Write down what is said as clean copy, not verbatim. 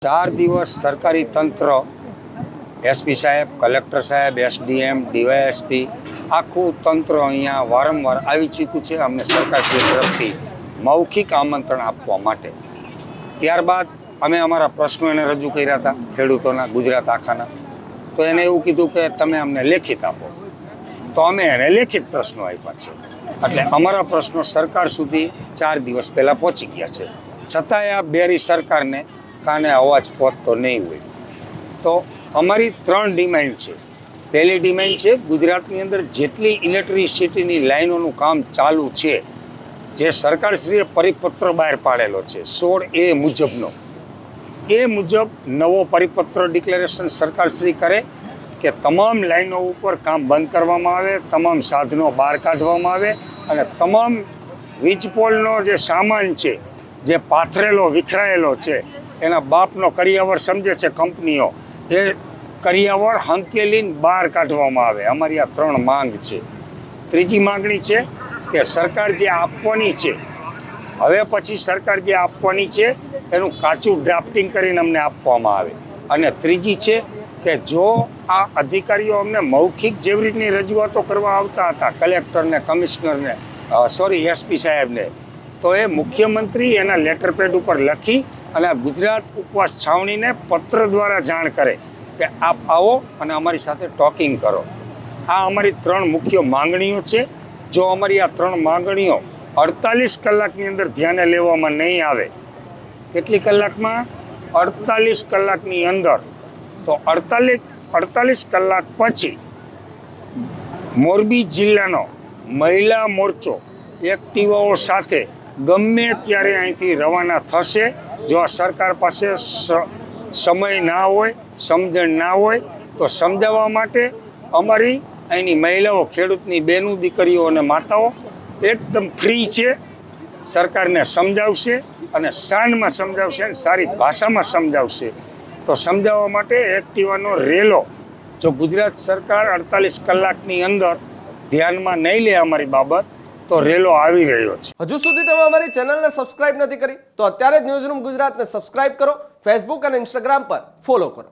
4 દિવસ સરકારી તંત્ર એસપી સાહેબ, કલેક્ટર સાહેબ, એસડીએમ, ડીવાયએસપી આખું તંત્ર અહીંયા વારંવાર આવી ચૂક્યું છે અમને સરકારશ્રી તરફથી મૌખિક આમંત્રણ આપવા માટે। ત્યારબાદ અમે અમારા પ્રશ્નો એને રજૂ કર્યા હતા ખેડૂતોના, ગુજરાત આખાના। તો એને એવું કીધું કે તમે અમને લેખિત આપો, તો અમે એને લેખિત પ્રશ્નો આપ્યા છે। એટલે અમારા પ્રશ્નો સરકાર સુધી 4 દિવસ પહેલાં પહોંચી ગયા છે, છતાંય આ બેરી સરકારને કાને અવાજ પહોંચતો નહીં હોય। તો અમારી 3 ડિમાન્ડ છે। પહેલી ડિમાન્ડ છે, ગુજરાતની અંદર જેટલી ઇલેક્ટ્રિસિટીની લાઇનોનું કામ ચાલુ છે, જે સરકારશ્રીએ પરિપત્ર બહાર પાડેલો છે 16A મુજબનો, એ મુજબ નવો પરિપત્ર ડિક્લેરેશન સરકારશ્રી કરે કે તમામ લાઈનો ઉપર કામ બંધ કરવામાં આવે, તમામ સાધનો બહાર કાઢવામાં આવે અને તમામ વીજપોલનો જે સામાન છે, જે પાથરેલો વિખરાયેલો છે, એના બાપનો કરિયાવર સમજે છે કંપનીઓ, એ કરિયાવર હંકેલીને બહાર કાઢવામાં આવે। અમારી આ 3 માંગ છે। ત્રીજી માંગણી છે કે સરકાર જે આપવાની છે, હવે પછી સરકાર જે આપવાની છે એનું કાચું ડ્રાફ્ટિંગ કરીને અમને આપવામાં આવે। અને ત્રીજી છે કે જો આ અધિકારીઓ અમને મૌખિક જેવી રીતની રજૂઆતો કરવા આવતા હતા કલેક્ટરને, કમિશનરને, એસપી સાહેબને, તો એ મુખ્યમંત્રી એના લેટર પેડ ઉપર લખી અને ગુજરાત ઉપવાસ છાવણીને પત્ર દ્વારા જાણ કરે કે આપ આવો અને અમારી સાથે ટોકિંગ કરો। આ અમારી 3 મુખ્ય માંગણીઓ છે। જો અમારી આ 3 માંગણીઓ 48 કલાકની અંદર ધ્યાને લેવામાં નહીં આવે, કેટલી કલાકમાં? 48 કલાકની અંદર, તો 48 કલાક પછી મોરબી જિલ્લાનો મહિલા મોરચો એક્ટિવાઓ સાથે ગમે ત્યારે અહીંથી રવાના થશે। જો આ સરકાર પાસે સમય ના હોય, સમજણ ના હોય, તો સમજાવવા માટે અમારી અહીંની મહિલાઓ, ખેડૂતની બહેનો, દીકરીઓ અને માતાઓ એકદમ ફ્રી છે, સરકારને સમજાવશે અને શાનમાં સમજાવશે અને સારી ભાષામાં સમજાવશે। તો સમજાવવા માટે એક્ટિવાનો રેલો જો ગુજરાત સરકાર 48 કલાકની અંદર ધ્યાનમાં નહીં લે અમારી બાબત, તો રેલો આવી રહ્યો છે। હજુ સુધી તમે અમારી ચેનલને સબસ્ક્રાઇબ નથી કરી તો અત્યારે જ ન્યૂઝરૂમ ગુજરાતને સબસ્ક્રાઇબ કરો, ફેસબુક અને ઇન્સ્ટાગ્રામ પર ફોલો કરો।